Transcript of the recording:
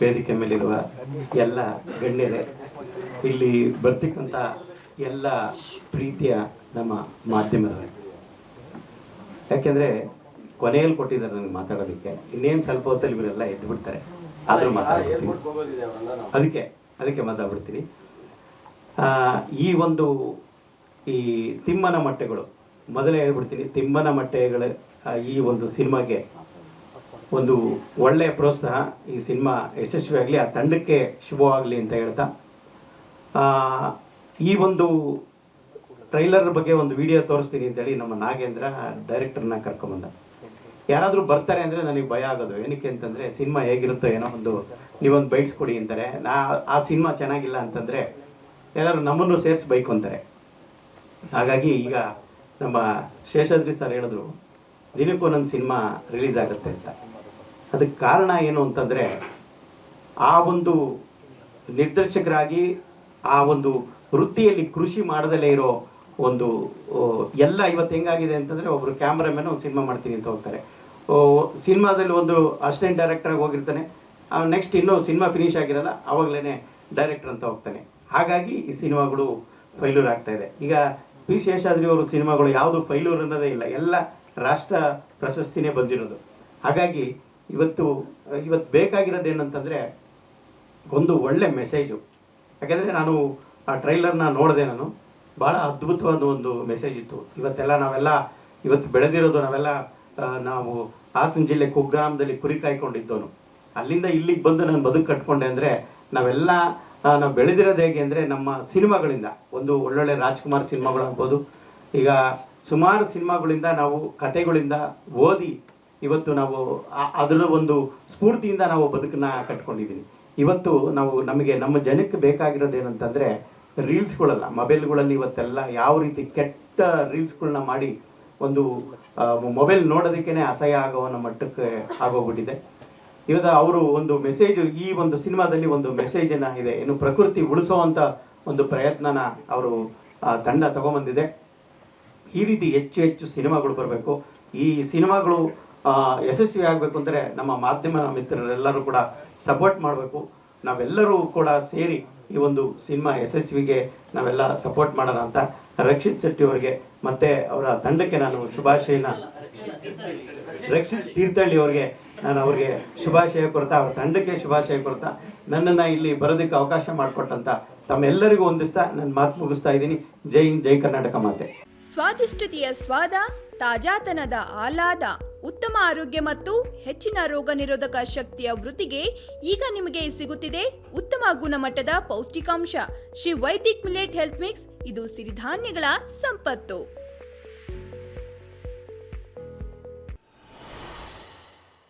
ವೇದಿಕೆ ಮೇಲಿರುವ ಎಲ್ಲ ಗಣ್ಯರೇ, ಇಲ್ಲಿ ಬರ್ತಕ್ಕಂಥ ಎಲ್ಲ ಪ್ರೀತಿಯ ನಮ್ಮ ಮಾಧ್ಯಮದವರೇ, ಯಾಕೆಂದ್ರೆ ಕೊನೆಯಲ್ಲಿ ಕೊಟ್ಟಿದ್ದಾರೆ ನನಗೆ ಮಾತಾಡೋದಕ್ಕೆ. ಇನ್ನೇನು ಸ್ವಲ್ಪ ಹೊತ್ತಲ್ಲಿ ಇವರೆಲ್ಲ ಎದ್ದು ಬಿಡ್ತಾರೆ, ಆದರೂ ಮಾತಾಡ್ತೀನಿ. ಅದಕ್ಕೆ ಮಾತಾಡ್ಬಿಡ್ತೀನಿ. ಈ ತಿಮ್ಮನ ಮೊಟ್ಟೆಗಳು, ಮೊದಲೇ ಹೇಳ್ಬಿಡ್ತೀನಿ, ತಿಮ್ಮನ ಮೊಟ್ಟೆಗಳ ಈ ಒಂದು ಸಿನಿಮಾಗೆ ಒಂದು ಒಳ್ಳೆಯ ಪ್ರೋತ್ಸಾಹ. ಈ ಸಿನಿಮಾ ಯಶಸ್ವಿಯಾಗಲಿ, ಆ ತಂಡಕ್ಕೆ ಶುಭವಾಗಲಿ ಅಂತ ಹೇಳ್ತಾ, ಈ ಒಂದು ಟ್ರೈಲರ್ ಬಗ್ಗೆ ಒಂದು ವಿಡಿಯೋ ತೋರಿಸ್ತೀನಿ ಅಂತೇಳಿ ನಮ್ಮ ನಾಗೇಂದ್ರ ಡೈರೆಕ್ಟರ್ನ ಕರ್ಕೊಂಬಂದ. ಯಾರಾದರೂ ಬರ್ತಾರೆ ಅಂದರೆ ನನಗೆ ಭಯ ಆಗೋದು. ಏನಕ್ಕೆ ಅಂತಂದರೆ, ಸಿನಿಮಾ ಹೇಗಿರುತ್ತೋ ಏನೋ ಒಂದು ನೀವೊಂದು ಬೈಟ್ಸ್ ಕೊಡಿ ಅಂತಾರೆ. ಆ ಸಿನಿಮಾ ಚೆನ್ನಾಗಿಲ್ಲ ಅಂತಂದರೆ ಎಲ್ಲರೂ ನಮ್ಮನ್ನು ಸೇರಿಸಿ ಬೈಕ್ ಅಂತಾರೆ. ಹಾಗಾಗಿ ಈಗ ನಮ್ಮ ಶೇಷಾದ್ರಿ ಸರ್ ಹೇಳಿದ್ರು, ದಿನಕ್ಕೂ ನನ್ನ ಸಿನಿಮಾ ರಿಲೀಸ್ ಆಗುತ್ತೆ ಅಂತ. ಅದಕ್ಕೆ ಕಾರಣ ಏನು ಅಂತಂದರೆ, ಆ ಒಂದು ನಿರ್ದೇಶಕರಾಗಿ ಆ ಒಂದು ವೃತ್ತಿಯಲ್ಲಿ ಕೃಷಿ ಮಾಡದಲ್ಲೇ ಇರೋ ಒಂದು ಎಲ್ಲ ಇವತ್ತು ಹೆಂಗಾಗಿದೆ ಅಂತಂದರೆ, ಒಬ್ಬರು ಕ್ಯಾಮ್ರಾಮನ್ ಒಂದು ಸಿನಿಮಾ ಮಾಡ್ತೀನಿ ಅಂತ ಹೋಗ್ತಾರೆ, ಸಿನಿಮಾದಲ್ಲಿ ಒಂದು ಅಸಿಸ್ಟೆಂಟ್ ಡೈರೆಕ್ಟರಾಗಿ ಹೋಗಿರ್ತಾನೆ, ನೆಕ್ಸ್ಟ್ ಇನ್ನೂ ಸಿನಿಮಾ ಫಿನಿಶ್ ಆಗಿರಲ್ಲ, ಆವಾಗಲೇ ಡೈರೆಕ್ಟರ್ ಅಂತ ಹೋಗ್ತಾನೆ. ಹಾಗಾಗಿ ಈ ಸಿನಿಮಾಗಳು ಫೈಲೂರ್ ಆಗ್ತಾ ಇದೆ. ಈಗ ಪಿ ಶೇಷಾದ್ರಿ ಅವರು ಸಿನಿಮಾಗಳು ಯಾವುದು ಫೈಲೂರ್ ಅನ್ನೋದೇ ಇಲ್ಲ, ಎಲ್ಲ ರಾಷ್ಟ್ರ ಪ್ರಶಸ್ತಿನೇ ಬಂದಿರೋದು. ಹಾಗಾಗಿ ಇವತ್ತು ಬೇಕಾಗಿರೋದು ಏನಂತಂದರೆ ಒಂದು ಒಳ್ಳೆ ಮೆಸೇಜು. ಯಾಕೆಂದರೆ ನಾನು ಆ ಟ್ರೈಲರ್ನ ನೋಡಿದೆ, ನಾನು ಭಾಳ ಅದ್ಭುತವಾದ ಒಂದು ಮೆಸೇಜ್ ಇತ್ತು. ನಾವೆಲ್ಲ ಇವತ್ತು ಬೆಳೆದಿರೋದು, ನಾವು ಹಾಸನ ಜಿಲ್ಲೆ ಕುಗ್ರಾಮದಲ್ಲಿ ಕುರಿ ಕಾಯ್ಕೊಂಡಿದ್ದವನು. ಅಲ್ಲಿಂದ ಇಲ್ಲಿಗೆ ಬಂದು ನಾನು ಬದುಕು ಕಟ್ಕೊಂಡೆ ಅಂದರೆ ನಾವು ಬೆಳೆದಿರೋದು ಹೇಗೆ ಅಂದರೆ ನಮ್ಮ ಸಿನಿಮಾಗಳಿಂದ. ಒಂದು ಒಳ್ಳೊಳ್ಳೆ ರಾಜ್ಕುಮಾರ್ ಸಿನಿಮಾಗಳಾಗ್ಬೋದು, ಈಗ ಸುಮಾರು ಸಿನಿಮಾಗಳಿಂದ ನಾವು ಕತೆಗಳಿಂದ ಓದಿ ಇವತ್ತು ನಾವು ಅದರ ಒಂದು ಸ್ಫೂರ್ತಿಯಿಂದ ನಾವು ಬದುಕನ್ನ ಕಟ್ಕೊಂಡಿದ್ದೀವಿ. ಇವತ್ತು ನಮಗೆ ನಮ್ಮ ಜನಕ್ಕೆ ಬೇಕಾಗಿರೋದು ಏನಂತಂದರೆ ರೀಲ್ಸ್ಗಳಲ್ಲ, ಮೊಬೈಲ್ಗಳಲ್ಲಿ ಇವತ್ತೆಲ್ಲ ಯಾವ ರೀತಿ ಕೆಟ್ಟ ರೀಲ್ಸ್ಗಳನ್ನ ಮಾಡಿ ಒಂದು ಮೊಬೈಲ್ ನೋಡೋದಕ್ಕೇ ಅಸಹ್ಯ ಆಗೋವನ್ನ ಮಟ್ಟಕ್ಕೆ ಆಗೋಗ್ಬಿಟ್ಟಿದೆ. ಇವತ್ತು ಅವರು ಒಂದು ಮೆಸೇಜು, ಈ ಒಂದು ಸಿನಿಮಾದಲ್ಲಿ ಒಂದು ಮೆಸೇಜನ್ನು ಇದೆ, ಏನು ಪ್ರಕೃತಿ ಉಳಿಸೋವಂಥ ಒಂದು ಪ್ರಯತ್ನನ ಅವರು ತಂಡ ತಗೊಂಬಂದಿದೆ. ಈ ರೀತಿ ಹೆಚ್ಚು ಸಿನಿಮಾಗಳು ಬರಬೇಕು. ಈ ಸಿನಿಮಾಗಳು ಯಶಸ್ವಿ ಆಗಬೇಕು ಅಂದರೆ ನಮ್ಮ ಮಾಧ್ಯಮ ಮಿತ್ರರೆಲ್ಲರೂ ಕೂಡ ಸಪೋರ್ಟ್ ಮಾಡಬೇಕು. ನಾವೆಲ್ಲರೂ ಕೂಡ ಸೇರಿ ಈ ಒಂದು ಸಿನಿಮಾ ಯಶಸ್ವಿಗೆ ನಾವೆಲ್ಲ ಸಪೋರ್ಟ್ ಮಾಡೋಣ ಅಂತ ರಕ್ಷಿತ್ ಶೆಟ್ಟಿ ಅವರಿಗೆ ಮತ್ತು ಅವರ ತಂಡಕ್ಕೆ ನಾನು ರಕ್ಷಿತ್ ತೀರ್ಥಹಳ್ಳಿ ಅವ್ರಿಗೆ ಶುಭಾಶಯ ಕೊಡ್ತಾ, ಅವ್ರ ತಂಡಕ್ಕೆ ಶುಭಾಶಯ ಕೊಡ್ತಾ, ನನ್ನನ್ನು ಇಲ್ಲಿ ಬರೋದಕ್ಕೆ ಅವಕಾಶ ಮಾಡಿಕೊಟ್ಟಂತ ತಮ್ಮೆಲ್ಲರಿಗೂ ಹೊಂದಿಸ್ತಾ ನನ್ನ ಮಾತು ಮುಗಿಸ್ತಾ ಇದ್ದೀನಿ. ಜೈ ಹಿಂದ್, ಜೈ ಕರ್ನಾಟಕ ಮಾತೆ. ಸ್ವಾದಿಷ್ಟತೆಯ ಸ್ವಾದ, ತಾಜಾತನದ ಆಹ್ಲಾದ, ಉತ್ತಮ ಆರೋಗ್ಯ ಮತ್ತು ಹೆಚ್ಚಿನ ರೋಗ ನಿರೋಧಕ ಶಕ್ತಿಯ ವೃದ್ಧಿಗೆ ಈಗ ನಿಮಗೆ ಸಿಗುತ್ತಿದೆ ಉತ್ತಮ ಗುಣಮಟ್ಟದ ಪೌಷ್ಟಿಕಾಂಶ. Shri Vaidik millet health mix, ಇದು ಸಿರಿಧಾನ್ಯಗಳ ಸಂಪತ್ತು.